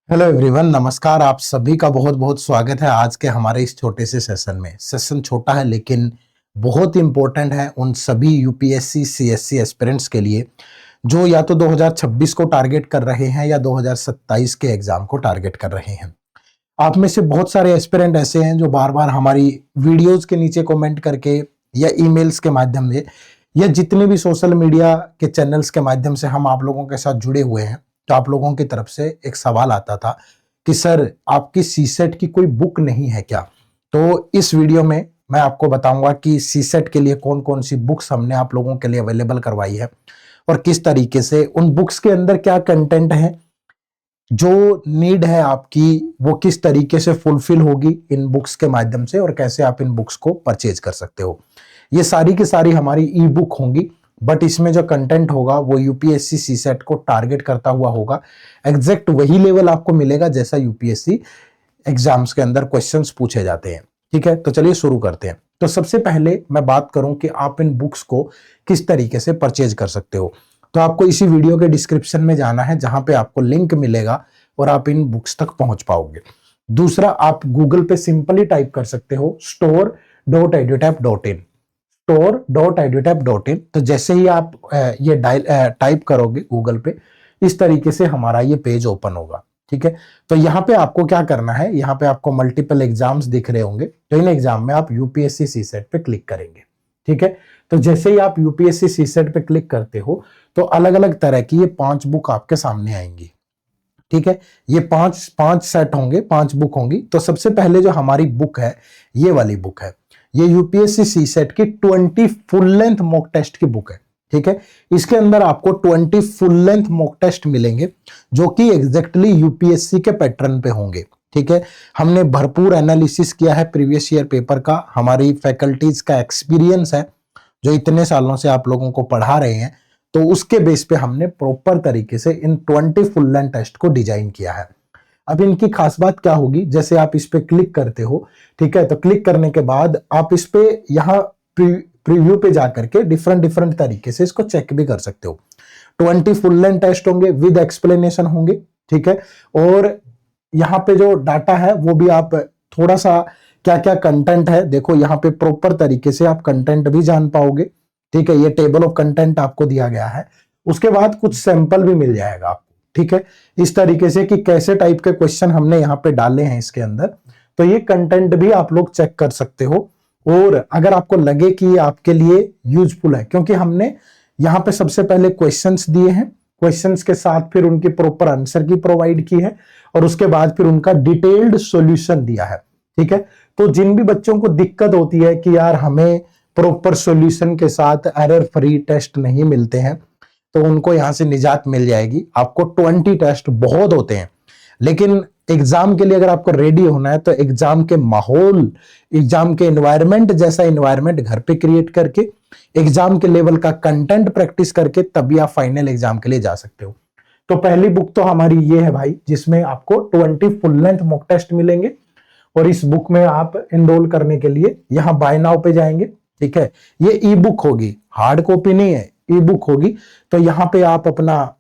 Hello everyone, नमस्कार। आप सभी का बहुत बहुत स्वागत है आज के हमारे इस छोटे से सेशन में। सेशन छोटा है लेकिन बहुत इंपॉर्टेंट है उन सभी यूपीएससी सीएससी एस्पिरेंट्स के लिए जो या तो 2026 को टारगेट कर रहे हैं या 2027 के एग्जाम को टारगेट कर रहे हैं। आप में से बहुत सारे एस्पिरेंट ऐसे हैं जो बार बार हमारी वीडियोज के नीचे कमेंट करके या ईमेल्स के माध्यम से या जितने भी सोशल मीडिया के चैनल्स के माध्यम से हम आप लोगों के साथ जुड़े हुए हैं, तो आप लोगों की तरफ से एक सवाल आता था कि सर आपकी सीसेट की कोई बुक नहीं है क्या। तो इस वीडियो में मैं आपको बताऊंगा कि सीसेट के लिए कौन कौन सी बुक्स हमने आप लोगों के लिए अवेलेबल करवाई है और किस तरीके से उन बुक्स के अंदर क्या कंटेंट है, जो नीड है आपकी वो किस तरीके से फुलफिल होगी इन बुक्स के माध्यम से और कैसे आप इन बुक्स को परचेज कर सकते हो। ये सारी की सारी हमारी ई बुक होंगी, बट इसमें जो कंटेंट होगा वो यूपीएससी सीसेट को टारगेट करता हुआ होगा। एग्जैक्ट वही लेवल आपको मिलेगा जैसा यूपीएससी एग्जाम्स के अंदर क्वेश्चंस पूछे जाते हैं। ठीक है, तो चलिए शुरू करते हैं। तो सबसे पहले मैं बात करूं कि आप इन बुक्स को किस तरीके से परचेज कर सकते हो, तो आपको इसी वीडियो के डिस्क्रिप्शन में जाना है जहां पे आपको लिंक मिलेगा और आप इन बुक्स तक पहुंच पाओगे। दूसरा, आप गूगल पे सिंपली टाइप कर सकते हो store.edutap.in, store.edutap.in। तो जैसे ही आप ये टाइप करोगे गूगल पे, इस तरीके से हमारा ये पेज ओपन होगा। ठीक है, तो यहाँ पे आपको क्या करना है, यहाँ पे आपको मल्टीपल एग्जाम्स दिख रहे होंगे, तो इन एग्जाम में आप यूपीएससी सीसेट पे क्लिक करेंगे। ठीक है, तो जैसे ही आप यूपीएससी सीसेट पे क्लिक करते हो तो अलग अलग तरह की ये 5 बुक आपके सामने आएंगी। ठीक है, ये पांच सेट होंगे, 5 बुक होंगी। तो सबसे पहले जो हमारी बुक है ये वाली बुक है, ये यूपीएससी सीसेट की 20 फुल लेंथ मॉक टेस्ट की बुक है। ठीक है, इसके अंदर आपको 20 फुल लेंथ मॉक टेस्ट मिलेंगे जो कि एग्जैक्टली यूपीएससी के पैटर्न पे होंगे। ठीक है, हमने भरपूर एनालिसिस किया है प्रीवियस ईयर पेपर का, हमारी फैकल्टीज का एक्सपीरियंस है जो इतने सालों से आप लोगों को पढ़ा रहे हैं, तो उसके बेस पे हमने प्रॉपर तरीके से इन 20 फुल लेंथ टेस्ट को डिजाइन किया है। अब इनकी खास बात क्या होगी, जैसे आप इस पे क्लिक करते हो, ठीक है, तो क्लिक करने के बाद आप इस पे यहाँ प्रीव्यू पे जाकर के डिफरेंट डिफरेंट तरीके से इसको चेक भी कर सकते हो। 20 फुल लेंथ टेस्ट होंगे, विद एक्सप्लेनेशन होंगे। ठीक है, और यहाँ पे जो डाटा है वो भी आप थोड़ा सा क्या क्या कंटेंट है, देखो यहाँ पे प्रॉपर तरीके से आप कंटेंट भी जान पाओगे। ठीक है, ये टेबल ऑफ कंटेंट आपको दिया गया है, उसके बाद कुछ सैंपल भी मिल जाएगा आपको। ठीक है, इस तरीके से कि कैसे टाइप के क्वेश्चन हमने यहाँ पे डाले हैं इसके अंदर, तो ये कंटेंट भी आप लोग चेक कर सकते हो। और अगर आपको लगे कि ये आपके लिए यूजफुल है, क्योंकि हमने यहाँ पे सबसे पहले क्वेश्चंस दिए हैं, क्वेश्चंस के साथ फिर उनकी प्रॉपर आंसर की प्रोवाइड की है और उसके बाद फिर उनका डिटेल्ड सॉल्यूशन दिया है। ठीक है, तो जिन भी बच्चों को दिक्कत होती है कि यार हमें प्रॉपर सॉल्यूशन के साथ एरर फ्री टेस्ट नहीं मिलते हैं, तो उनको यहां से निजात मिल जाएगी। आपको 20 टेस्ट बहुत होते हैं, लेकिन एग्जाम के लिए अगर आपको रेडी होना है तो एग्जाम के माहौल, एग्जाम के एनवायरनमेंट जैसा एनवायरनमेंट घर पे क्रिएट करके एग्जाम के लेवल का कंटेंट प्रैक्टिस करके तभी आप फाइनल एग्जाम के लिए जा सकते हो। तो पहली बुक तो हमारी ये है भाई, जिसमें आपको 20 फुल लेंथ मॉक टेस्ट मिलेंगे और इस बुक में आप एनरोल करने के लिए यहाँ बाय नाउ पे जाएंगे। ठीक है, ये ई बुक होगी, हार्ड कॉपी नहीं है, ई बुक होगी। तो यहाँ पे आप अपना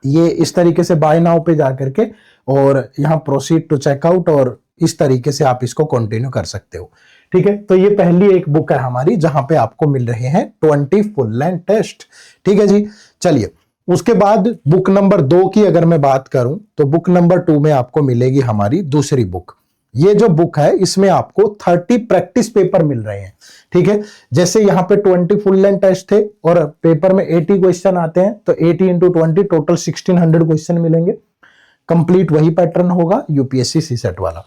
ये इस तरीके से बाय नाउ पे जाकर के और यहाँ प्रोसीड टू चेकआउट, और इस तरीके से आप इसको कंटिन्यू कर सकते हो। ठीक है, तो ये पहली एक बुक है हमारी जहां पे आपको मिल रहे हैं 20 फुल लेंथ टेस्ट। ठीक है जी, चलिए उसके बाद बुक नंबर 2 की अगर मैं बात करूं तो बुक नंबर 2 में आपको मिलेगी हमारी दूसरी बुक। ये जो बुक है इसमें आपको 30 प्रैक्टिस पेपर मिल रहे हैं। ठीक है, जैसे यहाँ पे 20 फुल लेंथ टेस्ट थे और पेपर में 80 क्वेश्चन आते हैं, तो 80 इंटू 20 टोटल 1600 क्वेश्चन मिलेंगे। कंप्लीट वही पैटर्न होगा यूपीएससी सीसेट वाला।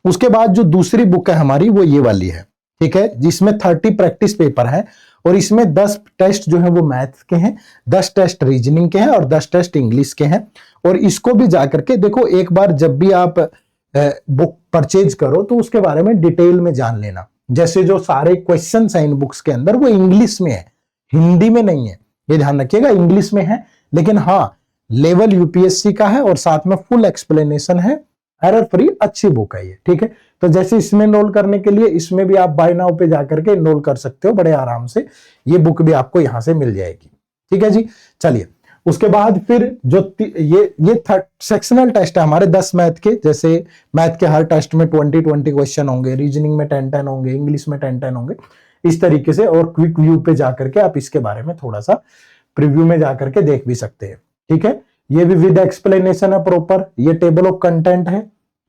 उसके बाद जो दूसरी बुक है हमारी वो ये वाली है। ठीक है, जिसमें 30 प्रैक्टिस पेपर है और इसमें 10 टेस्ट जो है वो मैथ्स के हैं, 10 टेस्ट रीजनिंग के हैं और 10 टेस्ट इंग्लिश के हैं। और इसको भी जाकर के देखो, एक बार जब भी आप बुक परचेज करो तो उसके बारे में डिटेल में जान लेना। जैसे जो सारे क्वेश्चंस हैं इन बुक्स के अंदर वो इंग्लिश में है, हिंदी में नहीं है, ये ध्यान रखिएगा, इंग्लिश में है। लेकिन हाँ, लेवल यूपीएससी का है और साथ में फुल एक्सप्लेनेशन है, एरर फ्री अच्छी बुक है ये। ठीक है, तो जैसे इसमें एनरोल करने के लिए इसमें भी आप बाय नाउ पे जाकर के एनरोल कर सकते हो बड़े आराम से, ये बुक भी आपको यहां से मिल जाएगी। ठीक है जी, चलिए उसके बाद फिर जो ये सेक्शनल टेस्ट है हमारे 10 मैथ के, जैसे मैथ के हर टेस्ट में 20-20 क्वेश्चन होंगे, रीजनिंग में 10-10 होंगे, इंग्लिश में 10-10 होंगे, इस तरीके से। और क्विक व्यू पे जाकर के आप इसके बारे में थोड़ा सा प्रीव्यू में जाकर के देख भी सकते हैं, ठीक है। ये भी विद एक्सप्लेनेशन है प्रॉपर, ये टेबल ऑफ कंटेंट है,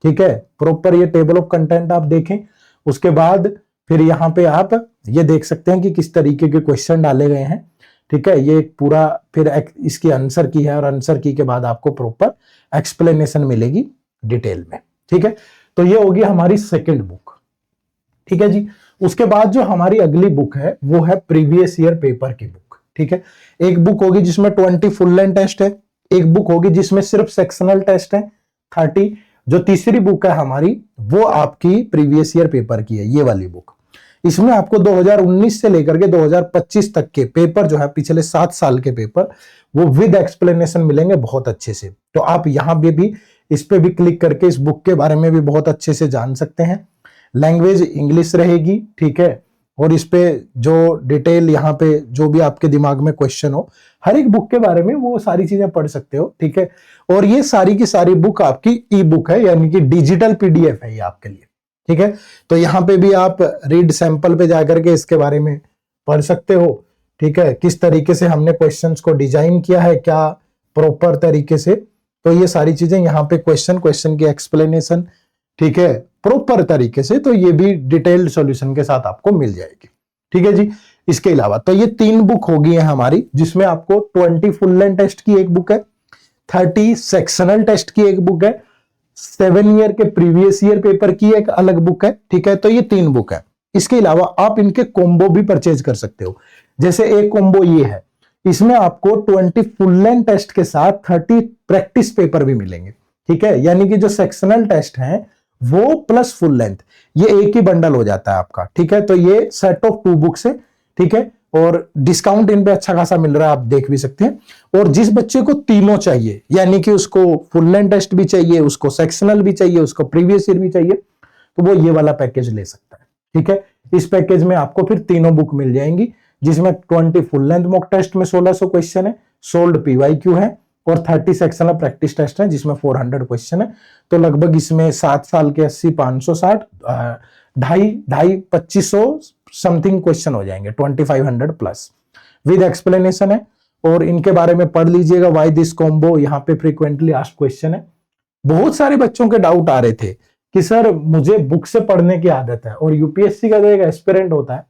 ठीक है, प्रॉपर ये टेबल ऑफ कंटेंट आप देखें। उसके बाद फिर यहाँ पे आप ये देख सकते हैं कि किस तरीके के क्वेश्चन डाले गए हैं, ठीक है। ये पूरा फिर इसकी आंसर की है, और आंसर की के बाद आपको प्रॉपर एक्सप्लेनेशन मिलेगी डिटेल में, ठीक है। तो ये होगी हमारी सेकंड बुक, ठीक है जी। उसके बाद जो हमारी अगली बुक है वो है प्रीवियस ईयर पेपर की बुक, ठीक है। एक बुक होगी जिसमें 20 फुल लेंथ टेस्ट है, एक बुक होगी जिसमें सिर्फ सेक्शनल टेस्ट है 30। जो तीसरी बुक है हमारी वो आपकी प्रीवियस ईयर पेपर की है, ये वाली बुक। इसमें आपको 2019 से लेकर के 2025 तक के पेपर जो है, पिछले 7 साल के पेपर, वो विद एक्सप्लेनेशन मिलेंगे बहुत अच्छे से। तो आप यहां पे भी इस पे भी क्लिक करके इस बुक के बारे में भी बहुत अच्छे से जान सकते हैं। लैंग्वेज इंग्लिश रहेगी, ठीक है। और इस पे जो डिटेल यहाँ पे जो भी आपके दिमाग में क्वेश्चन हो, हर एक बुक के बारे में वो सारी चीजें पढ़ सकते हो, ठीक है। और ये सारी की सारी बुक आपकी ई बुक है, यानी कि डिजिटल पीडीएफ है ये आपके लिए, ठीक है। तो यहाँ पे भी आप रीड सैंपल पे जाकर के इसके बारे में पढ़ सकते हो, ठीक है। किस तरीके से हमने क्वेश्चंस को डिजाइन किया है, क्या प्रॉपर तरीके से, तो ये सारी चीजें यहाँ पे क्वेश्चन की एक्सप्लेनेशन, ठीक है, प्रॉपर तरीके से। तो ये भी डिटेल्ड सॉल्यूशन के साथ आपको मिल जाएगी, ठीक है जी। इसके अलावा तो ये 3 बुक होगी है हमारी, जिसमें आपको 20 फुल लेंथ टेस्ट की एक बुक है, 30 सेक्शनल टेस्ट की एक बुक है, 7 ईयर के प्रीवियस ईयर पेपर की एक अलग बुक है, ठीक है। तो ये 3 बुक है। इसके अलावा आप इनके कॉम्बो भी परचेज कर सकते हो। जैसे एक कॉम्बो ये है, इसमें आपको 20 फुल लेंथ टेस्ट के साथ 30 प्रैक्टिस पेपर भी मिलेंगे, ठीक है। यानी कि जो सेक्शनल टेस्ट है वो प्लस फुल लेंथ, ये एक ही बंडल हो जाता है आपका, ठीक है। तो ये सेट ऑफ 2 बुक्स है, ठीक है। और डिस्काउंट इन पे अच्छा खासा मिल रहा है, आप देख भी सकते हैं। और जिस बच्चे को तीनों चाहिए, यानी कि उसको फुल लेंथ टेस्ट भी चाहिए, उसको सेक्शनल भी चाहिए, उसको प्रीवियस ईयर भी चाहिए, तो वो ये वाला पैकेज ले सकता है, ठीक है। इस पैकेज में आपको फिर तीनों बुक मिल जाएंगी, जिसमें 20 फुल लेंथ मॉक टेस्ट में 1600 क्वेश्चन है, सोल्ड पीवाईक्यू है, और 30 सेक्शनल प्रैक्टिस टेस्ट है जिसमें 400 क्वेश्चन है। तो लगभग इसमें 7 साल के 80, 560, 2500 समथिंग क्वेश्चन हो जाएंगे, 2500 प्लस विद एक्सप्लेनेशन है। और इनके बारे में पढ़ लीजिएगा, व्हाई दिस कॉम्बो, यहाँ पे फ्रीक्वेंटली आस्क्ड क्वेश्चन है। बहुत सारे बच्चों के डाउट आ रहे थे कि सर मुझे बुक से पढ़ने की आदत है, और यूपीएससी का जो एक एस्पिरेंट होता है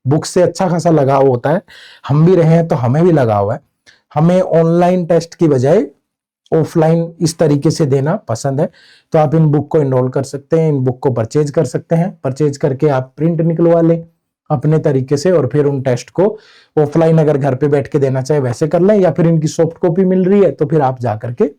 बुक से अच्छा खासा लगाव होता है, हम भी रहे हैं तो हमें भी लगाव है। हमें ऑनलाइन टेस्ट की बजाय ऑफलाइन इस तरीके से देना पसंद है। तो आप इन बुक को इनरोल कर सकते हैं, इन बुक को परचेज कर सकते हैं। परचेज करके आप प्रिंट निकलवा लें अपने तरीके से, और फिर उन टेस्ट को ऑफलाइन अगर घर पे बैठ के देना चाहे वैसे कर लें, या फिर इनकी सॉफ्ट कॉपी मिल रही है तो फिर आप जाकर के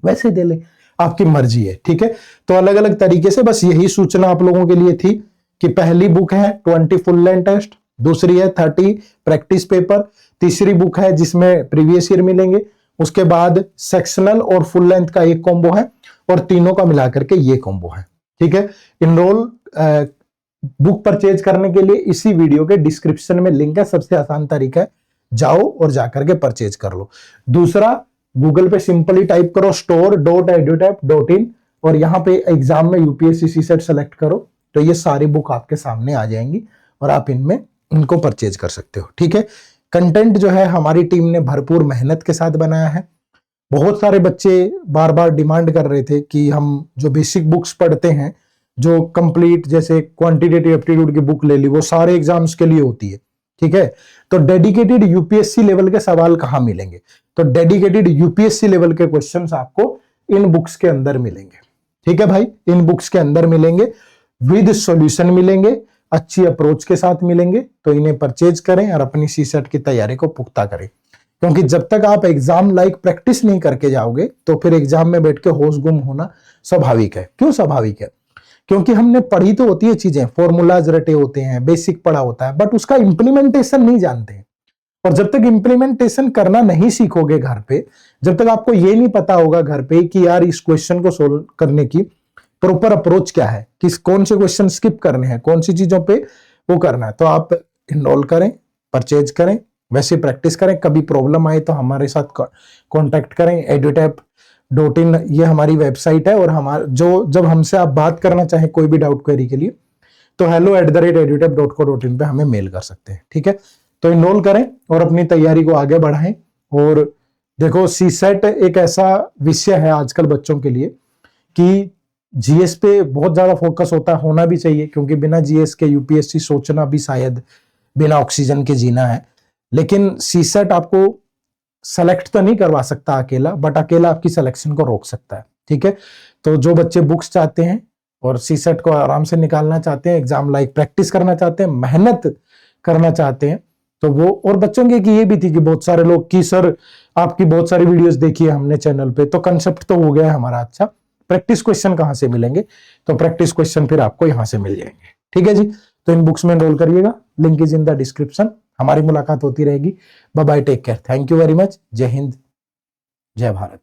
वैसे दे लें, आपकी मर्जी है, ठीक है। तो अलग अलग तरीके से बस यही सूचना आप लोगों के लिए थी कि पहली बुक है 20 फुल लेंथ टेस्ट, दूसरी है 30 प्रैक्टिस पेपर, तीसरी बुक है जिसमें प्रीवियस ईयर मिलेंगे, उसके बाद सेक्शनल और फुल लेंथ का एक कॉम्बो है, और तीनों का मिलाकर के ये कॉम्बो है, ठीक है। इनरोल बुक परचेज करने के लिए इसी वीडियो के डिस्क्रिप्शन में लिंक है, सबसे आसान तरीका है, जाओ और जाकर के परचेज कर लो। दूसरा, गूगल पे सिंपली टाइप करो store.edutap.in, और यहाँ पे एग्जाम में यूपीएससी सीसेट सेलेक्ट करो, तो ये सारी बुक आपके सामने आ जाएंगी और आप इनको परचेज कर सकते हो, ठीक है। कंटेंट जो है हमारी टीम ने भरपूर मेहनत के साथ बनाया है। बहुत सारे बच्चे बार बार डिमांड कर रहे थे कि हम जो बेसिक बुक्स पढ़ते हैं, जो कंप्लीट जैसे क्वांटिटेटिव एप्टीट्यूड की बुक ले ली, वो सारे एग्जाम्स के लिए होती है, ठीक है। तो डेडिकेटेड यूपीएससी लेवल के सवाल कहाँ मिलेंगे, तो डेडिकेटेड यूपीएससी लेवल के क्वेश्चंस आपको इन बुक्स के अंदर मिलेंगे, ठीक है भाई। इन बुक्स के अंदर मिलेंगे, विद सॉल्यूशन मिलेंगे, अच्छी अप्रोच के साथ मिलेंगे। तो इन्हें परचेज करें और अपनी सीसेट की तैयारी को पुख्ता करें, क्योंकि जब तक आप एग्जाम लाइक प्रैक्टिस नहीं करके जाओगे तो फिर एग्जाम में बैठ के होश गुम होना स्वाभाविक है। क्यों स्वाभाविक है? क्योंकि हमने पढ़ी तो होती है चीजें, फॉर्मूलाज रटे होते हैं, बेसिक पढ़ा होता है, बट उसका इंप्लीमेंटेशन नहीं जानते हैं। और जब तक इंप्लीमेंटेशन करना नहीं सीखोगे घर पे, जब तक आपको ये नहीं पता होगा घर पे कि यार इस क्वेश्चन को सोल्व करने की प्रॉपर अप्रोच क्या है, किस कौन से क्वेश्चन स्किप करने हैं, कौन सी चीजों पे वो करना है, तो आप इनरोल करें, परचेज करें, वैसे प्रैक्टिस करें। कभी प्रॉब्लम आए तो हमारे साथ कांटेक्ट करें। edutap.in ये हमारी वेबसाइट है, और हमारा जो जब हमसे आप बात करना चाहें कोई भी डाउट क्वेरी के लिए तो hello@edutap.co.in पे हमें मेल कर सकते हैं। ठीक है, तो इनरोल करें और अपनी तैयारी को आगे बढ़ाएं। और देखो, सीसेट एक ऐसा विषय है आजकल बच्चों के लिए कि जीएस पे बहुत ज्यादा फोकस होना भी चाहिए, क्योंकि बिना जीएस के यूपीएससी सोचना भी शायद बिना ऑक्सीजन के जीना है। लेकिन सीसेट आपको सेलेक्ट तो नहीं करवा सकता अकेला, बट अकेला आपकी सिलेक्शन को रोक सकता है। ठीक है, तो जो बच्चे बुक्स चाहते हैं और सीसेट को आराम से निकालना चाहते हैं, एग्जाम लाइक प्रैक्टिस करना चाहते हैं, मेहनत करना चाहते हैं, तो वो, और बच्चों की ये भी थी कि बहुत सारे लोग कि सर आपकी बहुत सारी वीडियोस देखी है हमने चैनल पे, तो कंसेप्ट तो हो गया है हमारा, अच्छा प्रैक्टिस क्वेश्चन कहां से मिलेंगे? तो प्रैक्टिस क्वेश्चन फिर आपको यहां से मिल जाएंगे। ठीक है जी, तो इन बुक्स में एनरोल करिएगा, link is in the description. हमारी मुलाकात होती रहेगी। Bye bye, take care, thank you very much. जय हिंद, जय भारत।